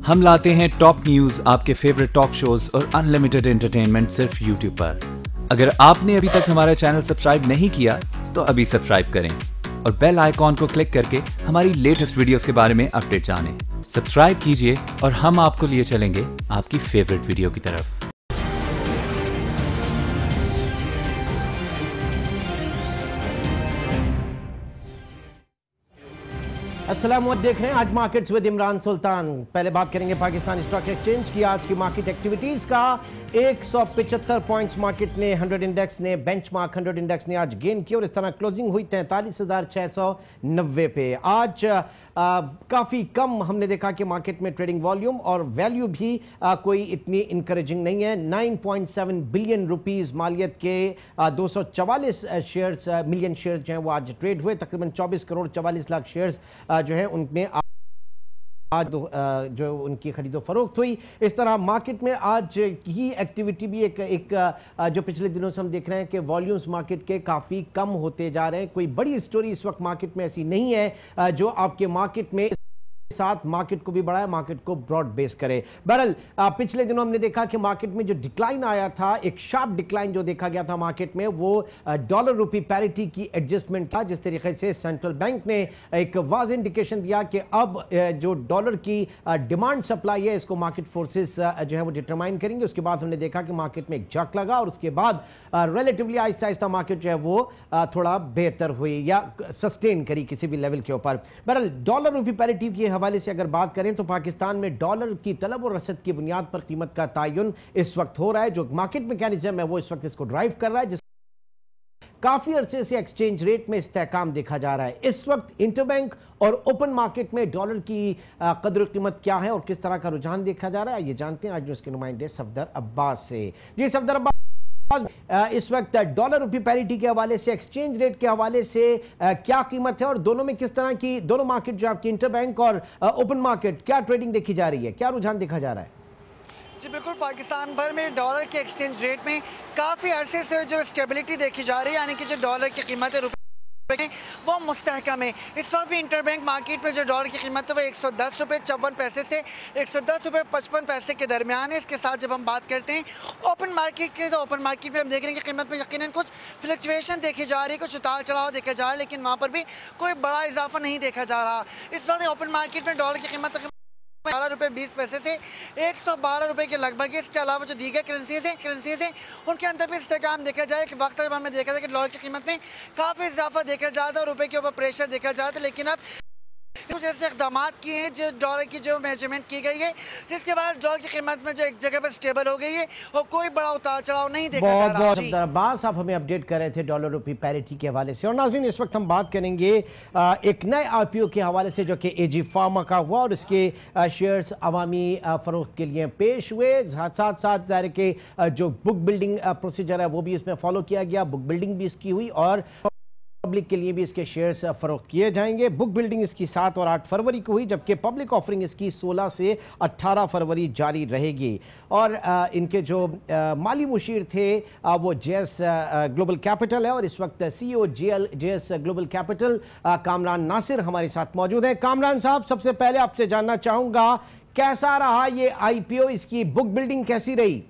हम लाते हैं top news, आपके फेवरेट टॉक शोज और अनलिमिटेड एंटरटेनमेंट सिर्फ यूट्यूब पर। अगर आपने अभी तक हमारा चैनल सब्सक्राइब नहीं किया तो अभी सब्सक्राइब करें और बेल आइकॉन को क्लिक करके हमारी लेटेस्ट वीडियोस के बारे में अपडेट जानें। सब्सक्राइब कीजिए और हम आपको लिए चलेंगे आपकी फेवरेट वीडियो की तरफ। अस्सलाम देख रहे हैं आज मार्केट्स विद इमरान सुल्तान। पहले बात करेंगे पाकिस्तान स्टॉक एक्सचेंज की आज की मार्केट एक्टिविटीज का। 175 पॉइंट्स मार्केट ने 100 इंडेक्स ने बेंचमार्क 100 इंडेक्स ने आज गेन किया और इस तरह क्लोजिंग हुई 43,690 पे। आज काफ़ी कम हमने देखा कि मार्केट में ट्रेडिंग वॉल्यूम और वैल्यू भी कोई इतनी इंकरेजिंग नहीं है। 9.7 बिलियन रुपीस मालियत के 244 शेयर्स मिलियन शेयर्स जो हैं वो आज ट्रेड हुए। तकरीबन 24 करोड़ 44 लाख शेयर्स जो है उनमें आज जो उनकी खरीदो फरोख्त हुई। इस तरह मार्केट में आज की एक्टिविटी भी एक जो पिछले दिनों से हम देख रहे हैं कि वॉल्यूम्स मार्केट के काफ़ी कम होते जा रहे हैं। कोई बड़ी स्टोरी इस वक्त मार्केट में ऐसी नहीं है जो आपके मार्केट में साथ मार्केट को भी बढ़ाए, मार्केट को ब्रॉड बेस करे। बहरहाल पिछले दिनों हमने देखा कि मार्केट में जो डिक्लाइन आया था, एक शार्प डिक्लाइन जो देखा गया था मार्केट में, वो डॉलर रुपी पैरिटी की एडजस्टमेंट का, जिस तरीके से सेंट्रल बैंक ने एक वाज़ इंडिकेशन दिया कि अब जो डॉलर की डिमांड सप्लाई है इसको मार्केट फोर्सेस जो है वो डिटरमाइन करेंगे। उसके बाद हमने देखा कि मार्केट में एक झक लगा और उसके बाद रिलेटिवली आहिस्ता आहिस्ता मार्केट जो है वो थोड़ा बेहतर हुई या सस्टेन करी किसी भी लेवल के ऊपर। बहरहाल डॉलर रुपी पैरिटी की हवाले से अगर बात करें तो पाकिस्तान में डॉलर की तलब और रसद की बुनियाद पर कीमत का तयन इस वक्त हो रहा है। जो मार्केट मैकेनिज्म है वो इस वक्त इसको ड्राइव कर रहा है, जिस काफी अरसे से एक्सचेंज रेट में इस्तेहकाम देखा जा रहा है। इस वक्त इंटरबैंक और ओपन मार्केट में डॉलर की कदर कीमत क्या है और किस तरह का रुझान देखा जा रहा है, ये जानते हैं आज उसके नुमाइंदे सफदर अब्बास से। जी सफदर अब्बास, इस वक्त डॉलर रुपी पैरिटी के हवाले से, एक्सचेंज रेट के हवाले से क्या कीमत है और दोनों में किस तरह की, दोनों मार्केट जो आपकी इंटरबैंक और ओपन मार्केट, क्या ट्रेडिंग देखी जा रही है, क्या रुझान देखा जा रहा है? जी बिल्कुल, पाकिस्तान भर में डॉलर के एक्सचेंज रेट में काफ़ी अरसे से जो स्टेबिलिटी देखी जा रही है, यानी कि जो डॉलर की कीमत है वो मुस्तहकम है। इस वक्त भी इंटरबैंक मार्केट में जो डॉलर की कीमत है वो 110 रुपये 54 पैसे से 110 रुपये 55 पैसे के दरमियान है। इसके साथ जब हम बात करते हैं ओपन मार्केट की, तो ओपन मार्केट में हम देख रहे हैं कि कीमत में यकीनन कुछ फ्लक्चुएशन देखी जा रही है, कुछ उतार चढ़ाव देखा जा रहा है, लेकिन वहाँ पर भी कोई बड़ा इजाफा नहीं देखा जा रहा। इस वक्त ओपन मार्केट में डॉलर की कीमत 12 रुपये 20 पैसे से 112 रुपये के लगभग है। इसके अलावा जो दीगर करेंसीज हैं उनके अंदर भी इस्तेकाम देखा जाए कि वक्त जब हमने देखा था कि डॉलर की कीमत में काफ़ी इजाफा देखा जाता है, रुपये के ऊपर प्रेशर देखा जाता है, लेकिन अब कुछ ऐसे इकदाम किए हैं जो डॉलर की जो मेजरमेंट की गई है, जिसके बाद डॉलर की कीमत में जो एक जगह पर स्टेबल हो गई है और कोई बड़ा उतार चढ़ाव नहीं देखा जा रहा। बहुत अब्बास आप हमें अपडेट कर रहे थे डॉलर रुपी पैरिटी के हवाले से। और नाज़रीन, इस वक्त हम बात करेंगे एक नए आईपीओ के हवाले से जो कि एजी फार्मा का हुआ और इसके शेयर्स अवामी फरोख्त के लिए पेश हुए। साथ साथ ज़ाहिर के जो बुक बिल्डिंग प्रोसीजर है वो भी इसमें फॉलो किया गया, बुक बिल्डिंग भी इसकी हुई और पब्लिक के लिए भी इसके शेयर्स फरोख्त किए जाएंगे। बुक बिल्डिंग इसकी 7 और 8 फरवरी को हुई, जबकि पब्लिक ऑफरिंग इसकी 16 से 18 फरवरी जारी रहेगी। और इनके जो माली मुशीर थे वो जेएस ग्लोबल कैपिटल है और इस वक्त CEO JS Global Capital Kamran Nasir हमारे साथ मौजूद हैं। कामरान साहब, सबसे पहले आपसे जानना चाहूँगा कैसा रहा ये आईपीओ, इसकी बुक बिल्डिंग कैसी रही?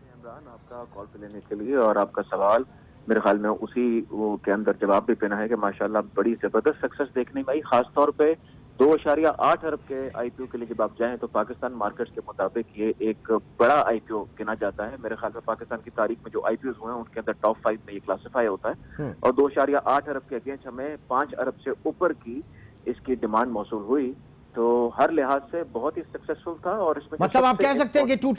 इमरान, आपका कॉल पे लेने के लिए और आपका सवाल मेरे ख्याल में उसी वो के अंदर जवाब भी पहना है कि माशाल्लाह बड़ी जबरदस्त सक्सेस देखने में आई। खासतौर पे 2.8 अरब के आईपीओ के लिए जब आप जाएं तो पाकिस्तान मार्केट्स के मुताबिक ये एक बड़ा आईपीओ गिना जाता है। मेरे ख्याल में पाकिस्तान की तारीख में जो आईपीओ हुए हैं उनके अंदर टॉप 5 में ये क्लासीफाई होता है और 2.8 अरब के अगेंस्ट हमें 5 अरब से ऊपर की इसकी डिमांड मौसूल हुई, तो हर लिहाज से बहुत ही सक्सेसफुल था। और इसमें मतलब आप कह सकते हैं कि टू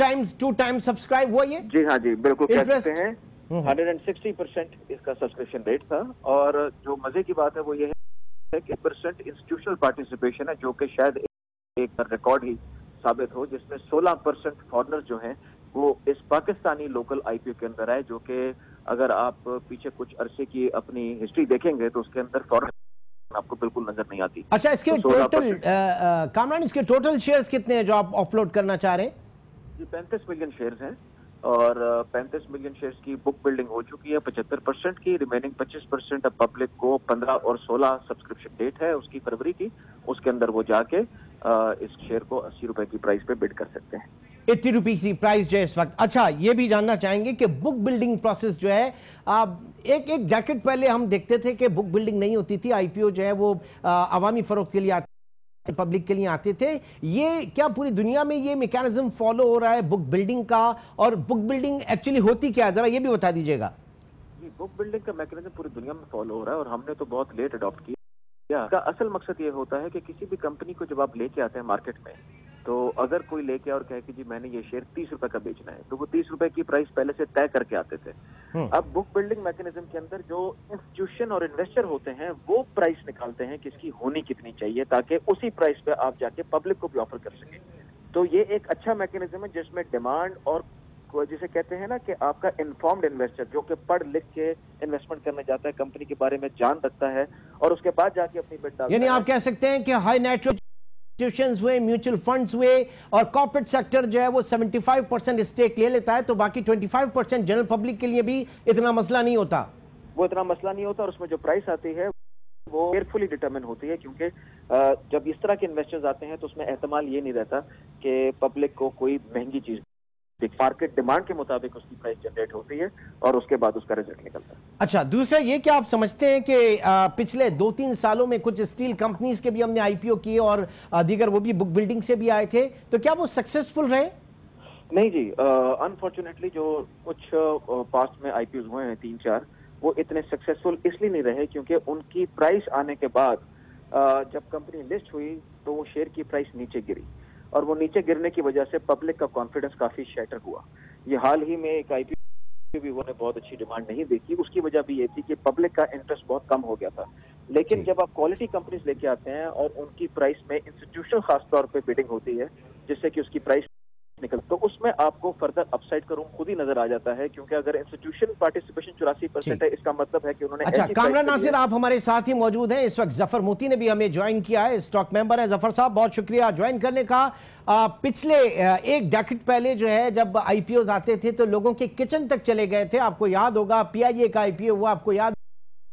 टाइम्स सब्सक्राइब हुआ ये? जी हाँ जी, बिल्कुल कह सकते हैं। 160% इसका सब्सक्रिप्शन रेट था और जो मजे की बात है वो ये है कि % इंस्टीट्यूशनल पार्टिसिपेशन है, जो कि शायद एक रिकॉर्ड ही साबित हो, जिसमें 16% फॉरेनर जो हैं वो इस पाकिस्तानी लोकल आईपीओ के अंदर आए, जो कि अगर आप पीछे कुछ अरसे की अपनी हिस्ट्री देखेंगे तो उसके अंदर फॉरेनर आपको बिल्कुल नजर नहीं आती। अच्छा, इसके तो टोटल कामरान, इसके टोटल शेयर्स कितने हैं जो आप ऑफलोड करना चाह रहे हैं? जी 35 मिलियन शेयर्स हैं और 35 मिलियन शेयर्स की बुक बिल्डिंग हो चुकी है 75% की। रिमेनिंग 25% अब पब्लिक को 15 और 16 सब्सक्रिप्शन डेट है उसकी फरवरी की, उसके अंदर वो जाके इस शेयर को 80 रुपए की प्राइस पे बिड कर सकते हैं। 80 रुपीज की प्राइस जो है इस वक्त। अच्छा, ये भी जानना चाहेंगे कि बुक बिल्डिंग प्रोसेस जो है, एक जैकेट पहले हम देखते थे कि बुक बिल्डिंग नहीं होती थी, आईपीओ जो है वो अवामी फरोख्त के लिए आते, पब्लिक के लिए आते थे। ये क्या पूरी दुनिया में ये मैकेनिज्म फॉलो हो रहा है बुक बिल्डिंग का? और बुक बिल्डिंग एक्चुअली होती क्या है, जरा ये भी बता दीजिएगा। जी, बुक बिल्डिंग का मैकेनिज्म पूरी दुनिया में फॉलो हो रहा है और हमने तो बहुत लेट अडॉप्ट किया। इसका असल मकसद ये होता है कि किसी भी कंपनी को जब आप लेके आते हैं मार्केट में, तो अगर कोई लेके और कहे कि जी मैंने ये शेयर 30 रुपए का बेचना है, तो वो 30 रुपए की प्राइस पहले से तय करके आते थे। अब बुक बिल्डिंग मैकेनिज्म के अंदर जो इंस्टीट्यूशन और इन्वेस्टर होते हैं वो प्राइस निकालते हैं कि इसकी होनी कितनी चाहिए, ताकि उसी प्राइस पे आप जाके पब्लिक को भी ऑफर कर सकें। तो ये एक अच्छा मैकेनिज्म है जिसमें डिमांड और जिसे कहते हैं ना कि आपका इन्फॉर्म्ड इन्वेस्टर जो कि पढ़ लिख के इन्वेस्टमेंट करने जाता है, कंपनी के बारे में जान रखता है और उसके बाद जाके अपनी बिड डालता है। यानी आप कह सकते हैं कि हाई नेट इंस्टीट्यूशंस हुए, म्यूचुअल फंड्स हुए और कॉर्पोरेट सेक्टर जो है वो 75% स्टेक ले लेता है, तो बाकी 25% जनरल पब्लिक के लिए भी इतना मसला नहीं होता। वो इतना मसला नहीं होता और उसमें जो प्राइस आती है वो केयरफुली डिटरमिन होती है, क्योंकि जब इस तरह के इन्वेस्टर्स आते हैं तो उसमें एहतमाल ये नहीं रहता कि पब्लिक को कोई महंगी चीज, मार्केट डिमांड के मुताबिक उसकी प्राइस जनरेट होती है और उसके बाद उसका रिजल्ट निकलता है। अच्छा, दूसरा ये कि आप समझते हैं कि पिछले 2-3 सालों में कुछ स्टील कंपनीज के भी हमने आईपीओ किए और दीगर वो भी बुक बिल्डिंग से भी आए थे, तो क्या वो सक्सेसफुल रहे? नहीं जी, अनफॉर्चुनेटली जो कुछ पास्ट में आईपीओ हुए हैं 3-4, वो इतने सक्सेसफुल इसलिए नहीं रहे क्योंकि उनकी प्राइस आने के बाद जब कंपनी लिस्ट हुई तो वो शेयर की प्राइस नीचे गिरी और वो नीचे गिरने की वजह से पब्लिक का कॉन्फिडेंस काफी शैटर हुआ। ये हाल ही में एक आईपीओ भी उन्होंने बहुत अच्छी डिमांड नहीं देखी, उसकी वजह भी ये थी कि पब्लिक का इंटरेस्ट बहुत कम हो गया था। लेकिन जब आप क्वालिटी कंपनीज लेके आते हैं और उनकी प्राइस में इंस्टीट्यूशनल खासतौर पे बिडिंग होती है जिससे कि उसकी प्राइस निकल, तो उसमें आपको फर्दर अपसाइड का रूम खुद ही नजर आ जाता है, क्योंकि अगर इंस्टीट्यूशन पार्टिसिपेशन 84% है, इसका मतलब है कि उन्होंने। अच्छा, कामरान नासिर आप हमारे साथ ही मौजूद हैं इस वक्त। जफर मोती ने भी हमें ज्वाइन किया है, स्टॉक मेंबर है। जफर साहब, बहुत शुक्रिया ज्वाइन करने का। पिछले एक डेकेड पहले जो है जब आईपीओ आते थे तो लोगों के किचन तक चले गए थे। आपको याद होगा पीआईए का आईपीओ हुआ, आपको याद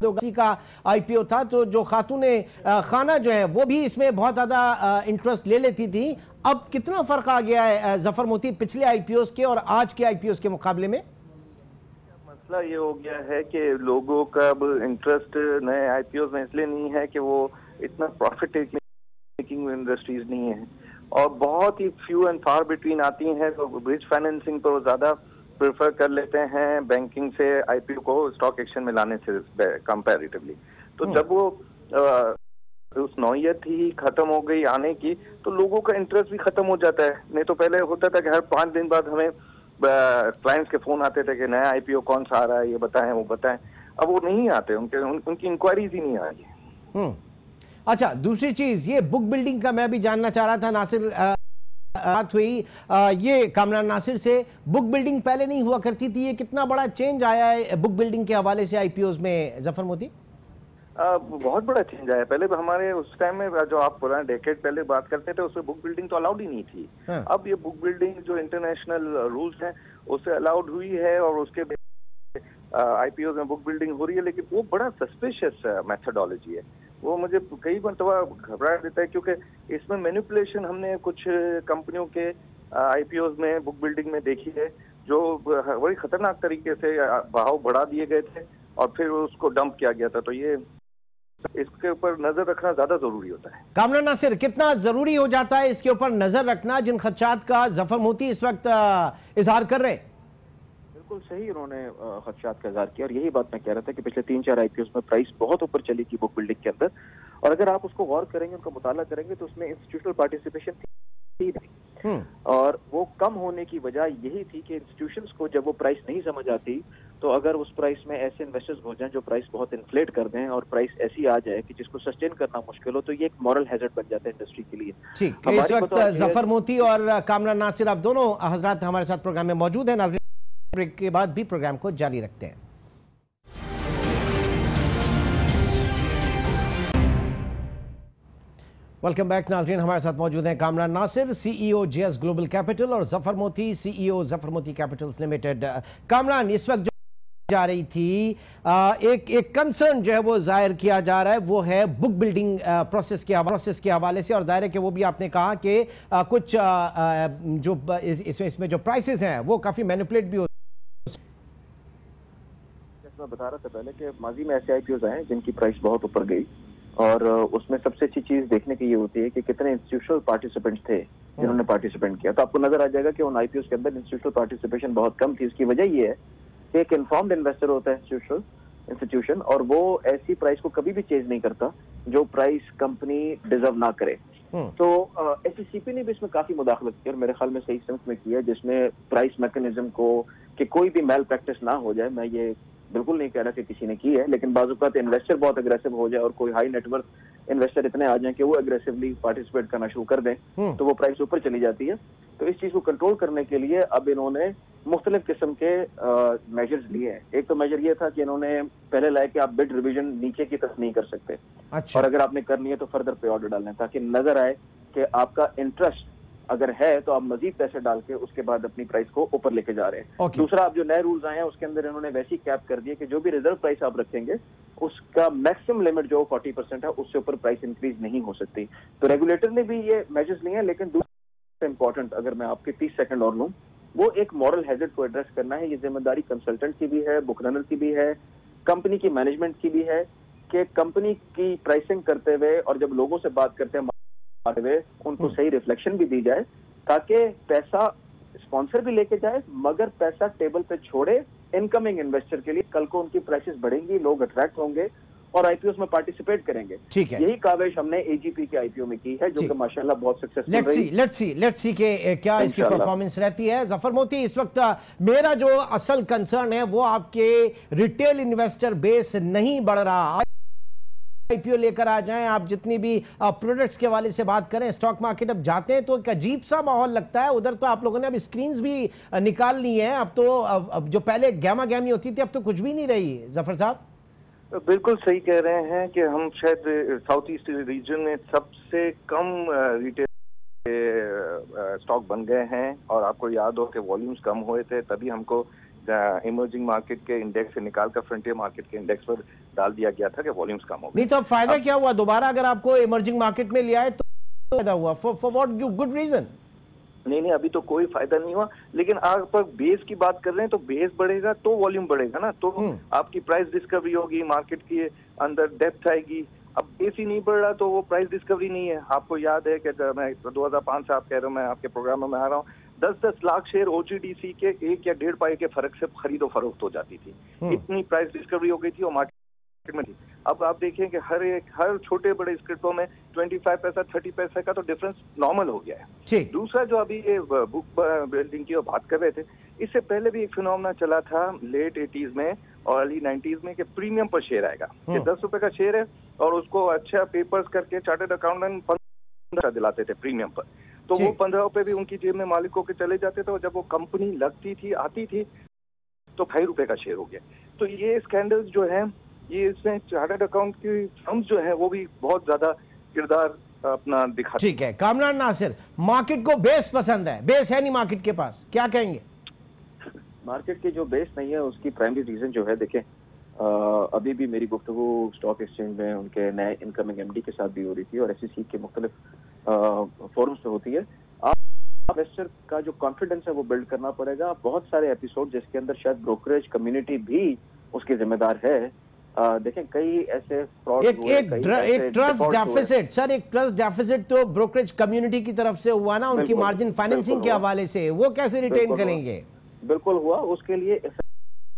का आईपीओ था, तो जो खातूने खाना जो है वो भी इसमें बहुत ज्यादा इंटरेस्ट ले लेती थी। अब कितना फर्क आ गया है जफर मोती पिछले आईपीओ के और आज के आईपीओ के मुकाबले में? मसला ये हो गया है कि लोगों का अब इंटरेस्ट नए आईपीओ में इसलिए नहीं है कि वो इतना प्रॉफिट मेकिंग इंडस्ट्रीज नहीं है और बहुत ही फ्यू एंड फार बिटवीन आती हैं, तो ब्रिज फाइनेंसिंग पर ज्यादा प्रेफर कर लेते हैं बैंकिंग से आईपीओ को स्टॉक एक्सचेंज में लाने से कंपैरेटिवली। तो जब वो उस नौयत ही खत्म हो गई आने की, तो लोगों का इंटरेस्ट भी खत्म हो जाता है। नहीं तो पहले होता था कि हर 5 दिन बाद हमें क्लाइंट्स के फोन आते थे कि नया आईपीओ कौन सा आ रहा है, ये बताएं वो बताएं। अब वो नहीं आते, उनकी इंक्वायरीज ही नहीं आ रही। अच्छा, दूसरी चीज ये बुक बिल्डिंग का मैं भी जानना चाह रहा था। नासिर बात हुई ये कामरान नासिर से, बुक बिल्डिंग पहले नहीं हुआ करती थी, ये कितना बड़ा चेंज आया है बुक बिल्डिंग के हवाले से आईपीओज में जफर मोती? बहुत बड़ा चेंज आया। पहले हमारे उस टाइम में जो आप पुराने डेकेड पहले बात करते थे उसमें बुक बिल्डिंग तो अलाउड ही नहीं थी। अब ये बुक बिल्डिंग जो इंटरनेशनल रूल्स हैं उससे अलाउड हुई है और उसके आईपीओ में बुक बिल्डिंग हो रही है, लेकिन वो बड़ा सस्पिशियस मेथडोलॉजी है। वो मुझे कई मरतबा घबरा देता है क्योंकि इसमें मैनिपुलेशन हमने कुछ कंपनियों के आईपीओ में बुक बिल्डिंग में देखी है, जो बड़ी खतरनाक तरीके से भाव बढ़ा दिए गए थे और फिर उसको डंप किया गया था। तो ये इसके ऊपर नजर रखना ज्यादा जरूरी होता है। कामरान नासिर, कितना जरूरी हो जाता है इसके ऊपर नजर रखना जिन खदशात का जफर मोती इस वक्त इजहार कर रहे हैं? बिल्कुल सही उन्होंने खदशात का इजहार किया और यही बात मैं कह रहा था कि पिछले 3-4 आईपीओ में प्राइस बहुत ऊपर चली थी बुक बिल्डिंग के अंदर, और अगर आप उसको गौर करेंगे, उनका मुताला करेंगे तो उसमें इंस्टीट्यूशनल पार्टिसिपेशन थी नहीं, और वो कम होने की वजह यही थी कि इंस्टीट्यूशंस को जब वो प्राइस नहीं समझ आती तो अगर उस प्राइस में ऐसे इन्वेस्टर्स हो जाएं जो प्राइस बहुत इन्फ्लेट कर दें और प्राइस ऐसी आ जाए कि जिसको सस्टेन करना मुश्किल हो, तो ये एक मॉरल हैजर्ड बन जाता है इंडस्ट्री के लिए। ठीक, इस वक्त जफर मोती और कामरान नासिर आप दोनों हजरात हमारे साथ प्रोग्राम में मौजूद हैं। नाज़रीन, ब्रेक के बाद भी प्रोग्राम को जारी रखते हैं। वेलकम बैक नाज़रीन, हमारे साथ मौजूद हैं Kamran Nasir, CEO JS Global Capital, और जफर मोती, सीईओ जफर मोती कैपिटल्स लिमिटेड। कामरान, इस वक्त जो जा रही थी एक कंसर्न जो है वो जाहिर किया जा रहा है, वो है बुक बिल्डिंग प्रोसेस के हवाले से, और जाहिर है कि वो भी आपने कहा कि कुछ जो इसमें जो प्राइसेस हैं वो काफ़ी मैनिपुलेट भी हो। मैं बता रहा था पहले कि माजी में ऐसे आईपीओज आए जिनकी प्राइस बहुत ऊपर गई, और उसमें सबसे अच्छी चीज देखने की ये होती है कि कितने इंस्टीट्यूशनल पार्टिसिपेंट्स थे जिन्होंने पार्टिसिपेट किया। तो आपको नजर आ जाएगा कि उन आईपीओज के अंदर इंस्टीट्यूशनल पार्टिसिपेशन बहुत कम थी। इसकी वजह ये है कि एक इन्फॉर्म्ड इन्वेस्टर होता है इंस्टीट्यूशन, और वो ऐसी प्राइस को कभी भी चेंज नहीं करता जो प्राइस कंपनी डिजर्व ना करे। तो एसईसीपी ने भी इसमें काफी मुदाखलत की, और मेरे ख्याल में सही सेंस में किया, जिसमें प्राइस मैकेनिज्म को कि कोई भी मैल प्रैक्टिस ना हो जाए। मैं ये बिल्कुल नहीं कह रहा कि किसी ने की है, लेकिन बाज़-औक़ात इन्वेस्टर बहुत अग्रेसिव हो जाए और कोई हाई नेटवर्थ इन्वेस्टर इतने आ जाए कि वो अग्रेसिवली पार्टिसिपेट करना शुरू कर दें, तो वो प्राइस ऊपर चली जाती है। तो इस चीज को कंट्रोल करने के लिए अब इन्होंने मुख्तलिफ किस्म के मेजर्स लिए हैं। एक तो मेजर ये था कि इन्होंने पहले लाया कि आप बिड रिवीजन नीचे की तरफ नहीं कर सकते, अच्छा। और अगर आपने करनी है तो फर्दर पे ऑर्डर डालना है, ताकि नजर आए कि आपका इंटरेस्ट अगर है तो आप मजीद पैसे डाल के उसके बाद अपनी प्राइस को ऊपर लेके जा रहे हैं। दूसरा, अब जो नए रूल्स आए हैं उसके अंदर इन्होंने वैसी कैप कर दी है कि जो भी रिजर्व प्राइस आप रखेंगे उसका मैक्सिमम लिमिट जो 40% है, उससे ऊपर प्राइस इंक्रीज नहीं हो सकती। तो रेगुलेटर ने भी ये मेजर्स लिए हैं, लेकिन दूसरा इंपॉर्टेंट अगर मैं आपके 30 सेकंड और लूं, वो एक मॉरल हैजर्ड को एड्रेस करना है। ये जिम्मेदारी कंसल्टेंट की भी है, बुक रनर की भी है, कंपनी की मैनेजमेंट की भी है, कि कंपनी की प्राइसिंग करते हुए और जब लोगों से बात करते हैं उनको सही रिफ्लेक्शन भी दी जाए, ताकि पैसा स्पॉन्सर भी लेके जाए मगर पैसा टेबल पे छोड़े इनकमिंग इन्वेस्टर के लिए। कल को उनकी प्राइसेस बढ़ेंगी, लोग अट्रैक्ट होंगे और आईपीओ में पार्टिसिपेट करेंगे। ठीक है, यही काविश हमने एजीपी के आईपीओ में की है, जो कि माशाल्लाह बहुत सक्सेसफुल रही। लेट्स सी के क्या इसकी परफॉर्मेंस रहती है। जफर मोती, इस वक्त मेरा जो असल कंसर्न है वो आपके रिटेल इन्वेस्टर बेस नहीं बढ़ रहा। आईपीओ लेकर आ जाएं, आप जितनी भी प्रोडक्ट्स के वाले से बात करें, स्टॉक मार्केट अब जाते हैं तो एक अजीब सा माहौल लगता है। उधर तो आप लोगों ने अब स्क्रीन्स भी निकाल ली हैं, अब तो अब जो पहले गैमा गैमी होती थी अब तो कुछ भी नहीं रही। जफर साहब बिल्कुल सही कह रहे हैं कि हम शायद साउथ ईस्ट रीजन में सबसे कम रिटेल स्टॉक बन गए हैं, और आपको याद हो कि वॉल्यूम्स कम हुए थे, तभी हमको इमर्जिंग मार्केट के इंडेक्स से निकालकर फ्रंटियर मार्केट के इंडेक्स पर डाल दिया गया था कि वॉल्यूम्स कम हो गए। नहीं तो अब फायदा क्या हुआ? दोबारा अगर आपको इमर्जिंग मार्केट में लिया है तो फायदा हुआ, फॉर व्हाट गुड रीजन? नहीं, अभी तो कोई फायदा नहीं हुआ, लेकिन आप बेस की बात कर रहे हैं तो बेस बढ़ेगा तो वॉल्यूम बढ़ेगा ना, तो आपकी प्राइस डिस्कवरी होगी, मार्केट के अंदर डेप्थ आएगी। अब बेस ही नहीं बढ़ रहा तो वो प्राइस डिस्कवरी नहीं है। आपको याद है कि मैं 2005 से आप कह रहे हो, मैं आपके प्रोग्राम में आ रहा हूँ, 10-10 लाख शेयर ओजीडीसी के 1 या 1.5 पाई के फर्क से खरीदो फरोख्त हो जाती थी। इतनी प्राइस डिस्कवरी हो गई थी और मार्केट में थी। अब आप देखें कि हर छोटे बड़े स्क्रिप्टों में 25 पैसा 30 पैसे का तो डिफरेंस नॉर्मल हो गया है। दूसरा, जो अभी ये बुक बिल्डिंग की बात कर रहे थे, इससे पहले भी एक फिनोमेना चला था लेट 80s में और अर्ली 90s में कि प्रीमियम पर शेयर आएगा, कि 10 रुपए का शेयर है और उसको अच्छा पेपर्स करके चार्टर्ड अकाउंटेंट 15 दिलाते थे प्रीमियम पर, तो वो 15 रुपए भी उनकी जेब में मालिकों के चले जाते थे, और जब वो कंपनी लगती थी आती थी तो 5 रुपए का शेयर हो गया। तो ये स्कैंडल्स जो है, ये इसमें चार्टर्ड अकाउंट की फर्म्स जो है वो भी बहुत ज्यादा किरदार अपना दिखाते। ठीक है, कामरान नासिर, मार्केट को बेस पसंद है, बेस है नहीं मार्केट के पास, क्या कहेंगे? मार्केट की जो बेस नहीं है उसकी प्राइमरी रीजन जो है, देखें अभी भी मेरी गुफ्तगू स्टॉक एक्सचेंज में उनके नए इनकमिंग एमडी के साथ भी हो रही थी और एसईसी के मुख्तलिफ फोरम्स पे होती है। आप इन्वेस्टर का जो कॉन्फिडेंस है वो बिल्ड करना पड़ेगा। बहुत सारे एपिसोड जिसके अंदर शायद ब्रोकरेज कम्युनिटी भी उसकी जिम्मेदार है। देखें कई ऐसे फ्रॉड एक ट्रस्ट डेफिसिट, सर एक ट्रस्ट डेफिसिट तो ब्रोकरेज कम्युनिटी की तरफ से हुआ ना, उनकी मार्जिन फाइनेंसिंग के हवाले से, वो कैसे रिटेन करेंगे? बिल्कुल हुआ, उसके लिए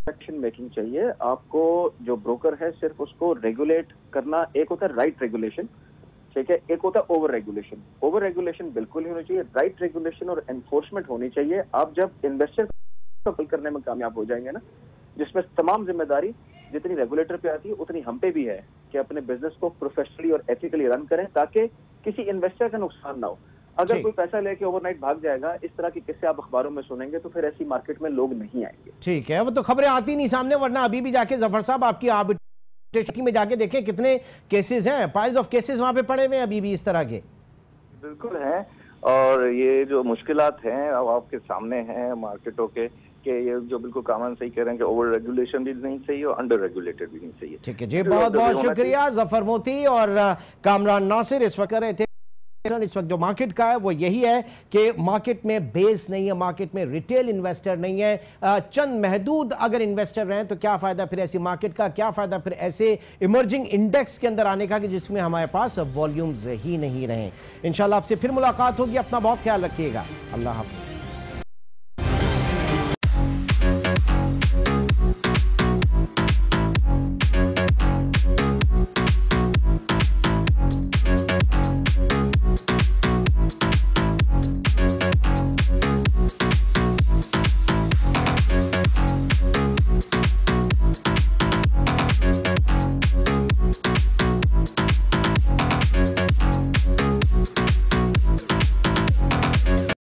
एक्शन मेकिंग चाहिए। आपको जो ब्रोकर है सिर्फ उसको रेगुलेट करना, एक होता है राइट रेगुलेशन, ठीक है, एक होता है ओवर रेगुलेशन। ओवर रेगुलेशन बिल्कुल ही होनी चाहिए, राइट रेगुलेशन और एनफोर्समेंट होनी चाहिए। आप जब इन्वेस्टर को हल करने में कामयाब हो जाएंगे ना, जिसमें तमाम जिम्मेदारी जितनी रेगुलेटर पे आती है उतनी हम पे भी है कि अपने बिजनेस को प्रोफेशनली और एथिकली रन करें, ताकि किसी इन्वेस्टर का नुकसान ना हो। अगर कोई पैसा लेके ओवरनाइट भाग जाएगा, इस तरह की किस्से आप अखबारों में सुनेंगे, तो फिर ऐसी मार्केट में लोग नहीं आएंगे। ठीक है, वो तो खबरें आती नहीं सामने, वरना अभी भी जाके जफर साहब आपकी आर्बिट्रेशन में जाके देखें कितने केसेस हैं, पाइल्स ऑफ केसेस वहां पे पड़े हुए हैं अभी भी इस तरह के। बिल्कुल है। और ये जो मुश्किलात हैं अब आपके सामने हैं मार्केटों के, कि ये जो बिल्कुल कामन सही कह रहे हैं कि ओवर रेगुलेशन भी नहीं सही और अंडर रेगुलेटेड भी नहीं सही है। ठीक है जी, बहुत बहुत शुक्रिया जफर मोती और कामरान नासिर। इस वक्त कर रहे थे इस वक्त जो मार्केट का है वो यही है कि मार्केट में बेस नहीं है, मार्केट में रिटेल इन्वेस्टर नहीं है, चंद महदूद अगर इन्वेस्टर रहे तो क्या फायदा फिर ऐसी मार्केट का, क्या फायदा फिर ऐसे इमर्जिंग इंडेक्स के अंदर आने का कि जिसमें हमारे पास वॉल्यूम्स ही नहीं रहे। इंशाल्लाह आपसे फिर मुलाकात होगी, अपना बहुत ख्याल रखिएगा, अल्लाह हाफ़िज़।